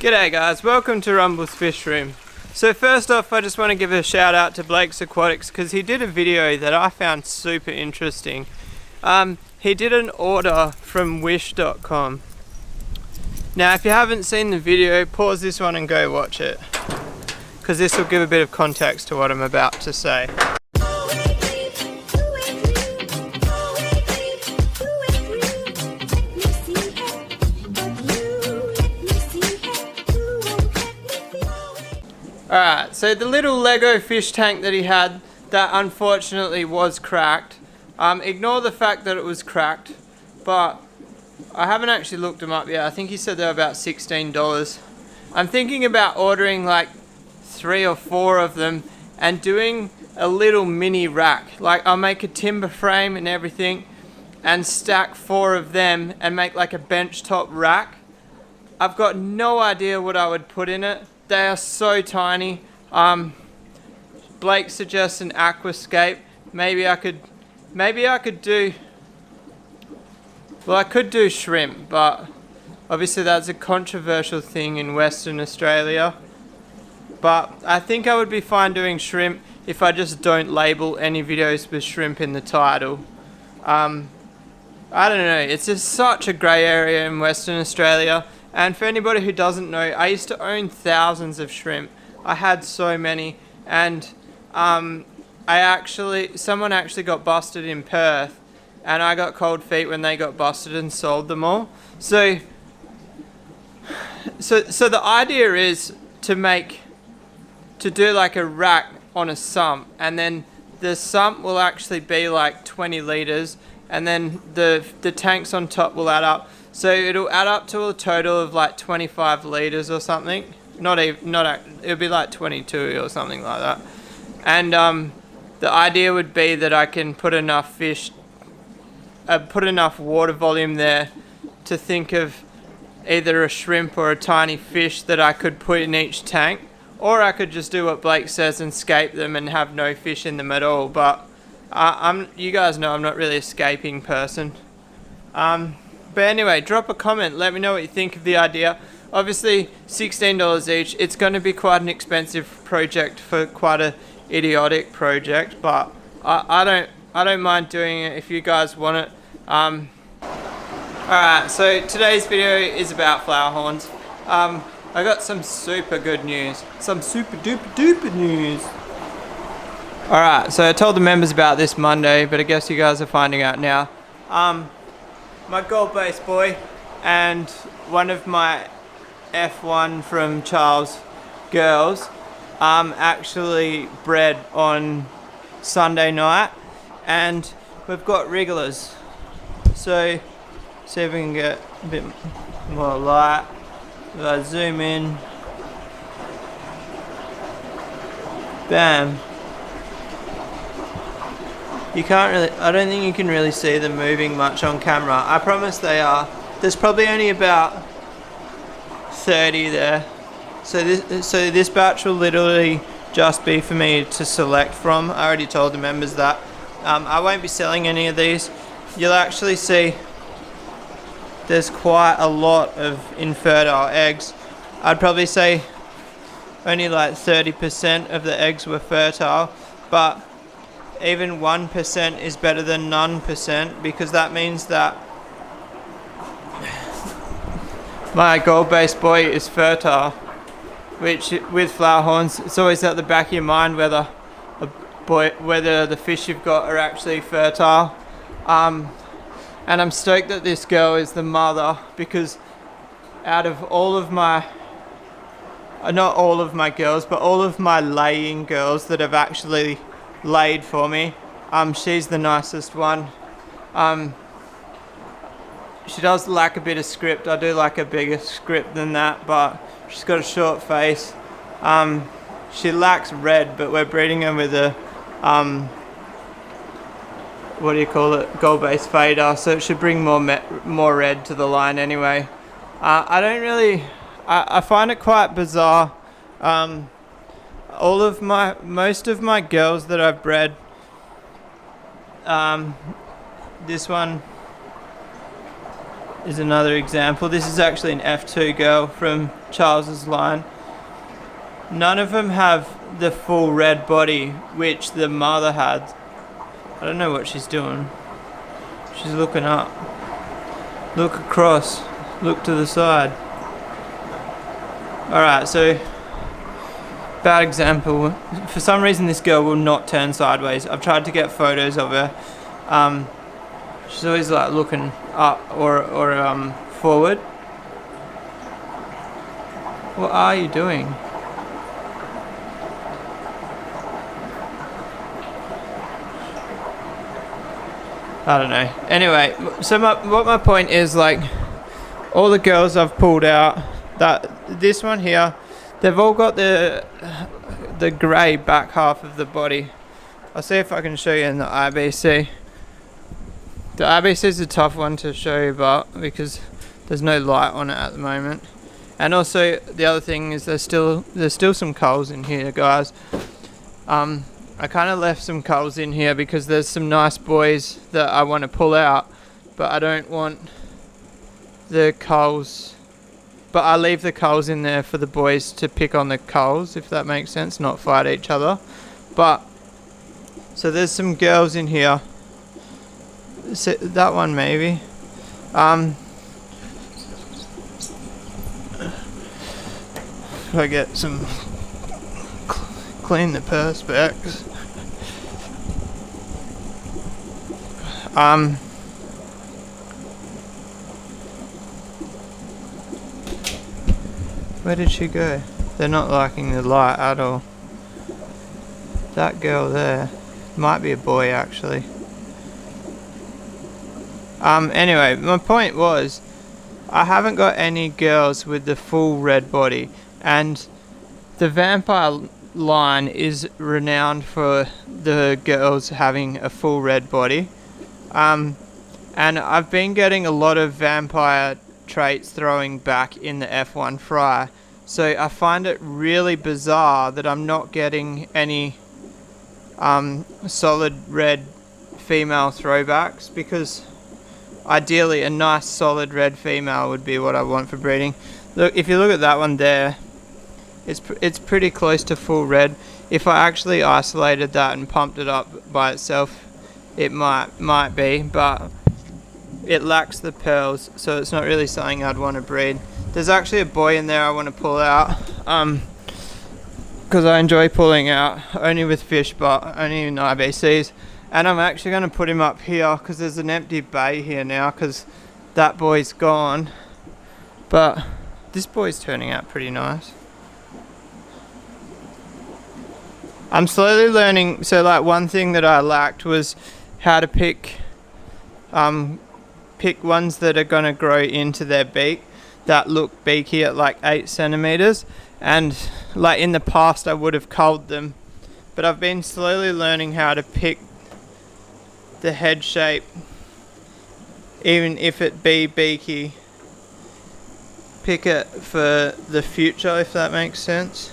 G'day guys, welcome to Rumble's Fish Room. So first off, I just want to give a shout out to Blake's Aquatics because he did a video that I found super interesting. He did an order from wish.com. Now if you haven't seen the video, pause this one and go watch it, because this will give a bit of context to what I'm about to say. Alright, so the little Lego fish tank that he had, that unfortunately was cracked. Ignore the fact that it was cracked, but I haven't actually looked them up yet. I think he said they were about $16. I'm thinking about ordering like 3 or 4 of them and doing a little mini rack. Like I'll make a timber frame and everything and stack 4 of them and make like a bench top rack. I've got no idea what I would put in it. They are so tiny. Blake suggests an aquascape. Maybe I could do, well, I could do shrimp, but obviously that's a controversial thing in Western Australia. But I think I would be fine doing shrimp if I just don't label any videos with shrimp in the title. I don't know, it's just such a grey area in Western Australia. And for anybody who doesn't know, I used to own thousands of shrimp. I had so many, and someone actually got busted in Perth, and I got cold feet when they got busted and sold them all. So the idea is to do like a rack on a sump, and then the sump will actually be like 20 litres, and then the tanks on top will add up. So it'll add up to a total of like 25 litres or something. It'll be like 22 or something like that. And the idea would be that I can put enough water volume there to think of either a shrimp or a tiny fish that I could put in each tank. Or I could just do what Blake says and scape them and have no fish in them at all. But you guys know I'm not really a scaping person. But anyway, drop a comment, let me know what you think of the idea. Obviously, $16 each. It's going to be quite an expensive project for quite a idiotic project, but I don't mind doing it if you guys want it. Alright, so today's video is about Flowerhorns. I got some super good news. Some super duper news. Alright, so I told the members about this Monday, but I guess you guys are finding out now. My gold-based boy and one of my F1 from Charles girls actually bred on Sunday night, and we've got wrigglers. So see if we can get a bit more light. If I zoom in, bam. You can't really, I don't think you can really see them moving much on camera. I promise they are. There's probably only about 30 there. So this batch will literally just be for me to select from. I already told the members that. I won't be selling any of these. You'll actually see there's quite a lot of infertile eggs. I'd probably say only like 30% of the eggs were fertile, but even 1% is better than none percent, because that means that my gold-based boy is fertile, which with Flowerhorns, it's always at the back of your mind whether the fish you've got are actually fertile. And I'm stoked that this girl is the mother, because out of all of my, not all of my girls, but all of my laying girls that have actually laid for me, she's the nicest one. She does lack a bit of script. I do like a bigger script than that, but she's got a short face. She lacks red, but we're breeding her with a what do you call it, gold-based fader, so it should bring more red to the line anyway. I find it quite bizarre. Most of my girls that I've bred, this one is another example. This is actually an F2 girl from Charles's line. None of them have the full red body which the mother had. I don't know what she's doing. She's looking up. Look across. Look to the side. Alright, so bad example. For some reason this girl will not turn sideways. I've tried to get photos of her. She's always like looking up or forward. What are you doing? I don't know. Anyway, so what my point is, like, all the girls I've pulled out, that this one here, they've all got the grey back half of the body. I'll see if I can show you in the IBC. The IBC is a tough one to show you, but because there's no light on it at the moment. And also the other thing is there's still some culls in here, guys. I kind of left some culls in here because there's some nice boys that I want to pull out, but I don't want the culls. But I leave the culls in there for the boys to pick on the culls, if that makes sense, not fight each other. But so there's some girls in here. That one maybe. If I get some clean the perspex. Where did she go? They're not liking the light at all. That girl there might be a boy actually. Anyway, my point was I haven't got any girls with the full red body, and the vampire line is renowned for the girls having a full red body. And I've been getting a lot of vampire traits throwing back in the F1 fry, so I find it really bizarre that I'm not getting any solid red female throwbacks, because ideally a nice solid red female would be what I want for breeding. Look, if you look at that one there, it's pretty close to full red. If I actually isolated that and pumped it up by itself, it might be, but it lacks the pearls, so it's not really something I'd want to breed. There's actually a boy in there I want to pull out, because I enjoy pulling out, only with fish, but only in IBCs. And I'm actually going to put him up here because there's an empty bay here now because that boy's gone. But this boy's turning out pretty nice. I'm slowly learning. So like one thing that I lacked was how to pick ones that are going to grow into their beak that look beaky at like 8 centimeters. And like in the past I would have culled them, but I've been slowly learning how to pick the head shape, even if it be beaky, pick it for the future, if that makes sense.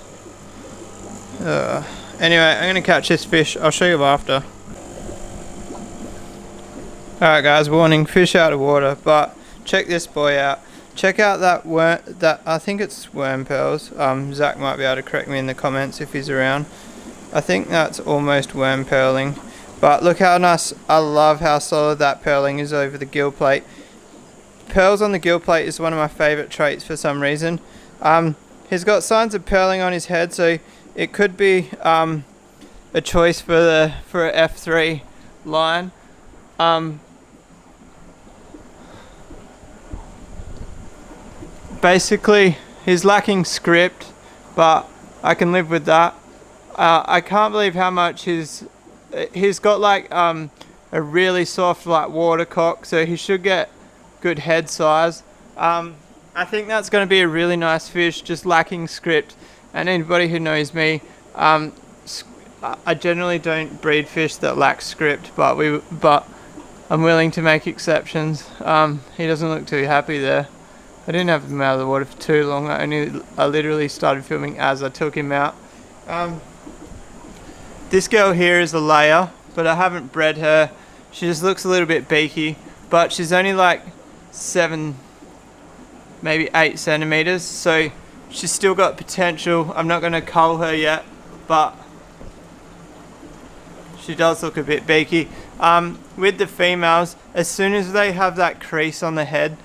Anyway, I'm gonna catch this fish. I'll show you after. Alright guys, warning, fish out of water, but check this boy out. Check out that worm, I think it's worm pearls. Zach might be able to correct me in the comments if he's around. I think that's almost worm pearling. But look how nice, I love how solid that pearling is over the gill plate. Pearls on the gill plate is one of my favourite traits for some reason. He's got signs of pearling on his head, so it could be a choice for a F3 line. Basically, he's lacking script, but I can live with that. I can't believe how much he's got like a really soft like watercock, so he should get good head size. I think that's going to be a really nice fish, just lacking script. And anybody who knows me, I generally don't breed fish that lack script, but I'm willing to make exceptions. He doesn't look too happy there. I didn't have him out of the water for too long. I literally started filming as I took him out. This girl here is a layer, but I haven't bred her. She just looks a little bit beaky, but she's only like 7, maybe 8 centimeters. So she's still got potential. I'm not going to cull her yet, but she does look a bit beaky. With the females, as soon as they have that crease on the head,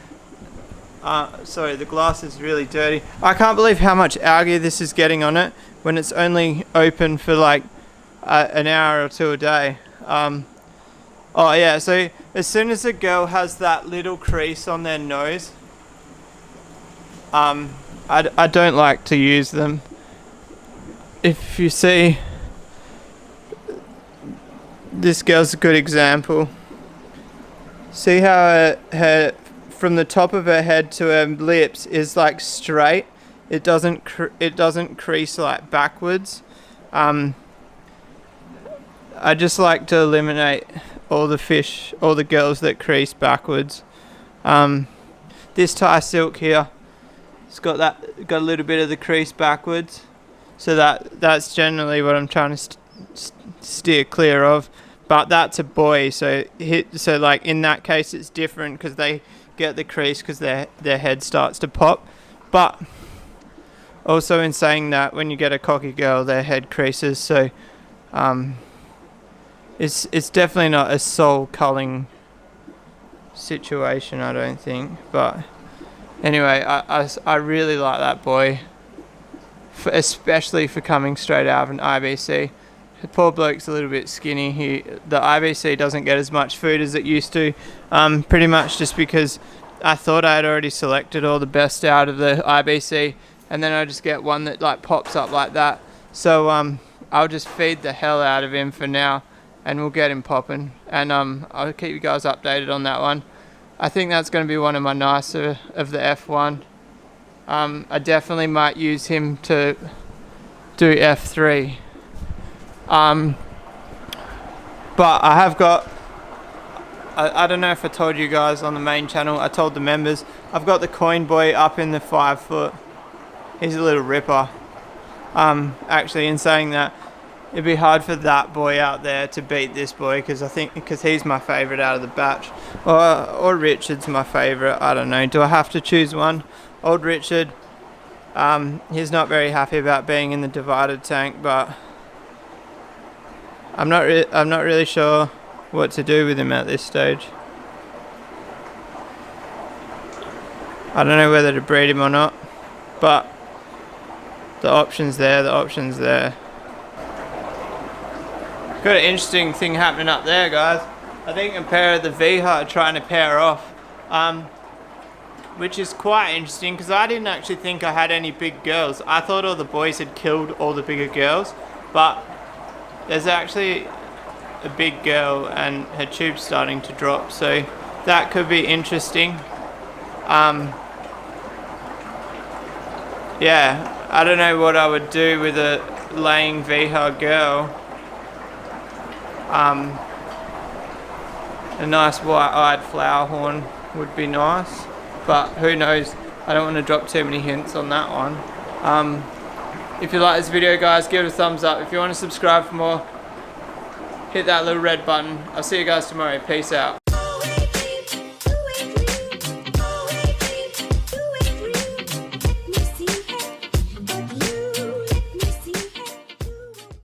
sorry, the glass is really dirty. I can't believe how much algae this is getting on it when it's only open for like an hour or two a day. Oh yeah, so as soon as a girl has that little crease on their nose, I don't like to use them. If you see, this girl's a good example. See how her from the top of her head to her lips is like straight. It doesn't crease like backwards. I just like to eliminate all the girls that crease backwards. This Thai silk here, it's got a little bit of the crease backwards, so that's generally what I'm trying to steer clear of. But that's a boy, so like in that case it's different because they get the crease because their head starts to pop. But also in saying that, when you get a cocky girl, their head creases, so it's definitely not a soul culling situation, I don't think. But anyway, I really like that boy, especially for coming straight out of an IBC. The poor bloke's a little bit skinny. The IBC doesn't get as much food as it used to, pretty much just because I thought I had already selected all the best out of the IBC, and then I just get one that like pops up like that. So I'll just feed the hell out of him for now, and we'll get him popping, and I'll keep you guys updated on that one. I think that's going to be one of my nicer of the F1. I definitely might use him to do F3. But I have got, I don't know if I told you guys on the main channel, I told the members, I've got the coin boy up in the 5 foot. He's a little ripper. Actually, in saying that, it'd be hard for that boy out there to beat this boy, because he's my favourite out of the batch. Or Richard's my favourite, I don't know. Do I have to choose one? Old Richard, he's not very happy about being in the divided tank, but I'm not really sure what to do with him at this stage. I don't know whether to breed him or not, but the option's there, Got an interesting thing happening up there, guys. I think a pair of the Viha are trying to pair off, which is quite interesting because I didn't actually think I had any big girls. I thought all the boys had killed all the bigger girls, but there's actually a big girl and her tube's starting to drop, so that could be interesting. Yeah, I don't know what I would do with a laying Viha girl. A nice white-eyed Flowerhorn would be nice, but who knows. I don't want to drop too many hints on that one. If you like this video, guys, give it a thumbs up. If you want to subscribe for more, hit that little red button. I'll see you guys tomorrow. Peace out.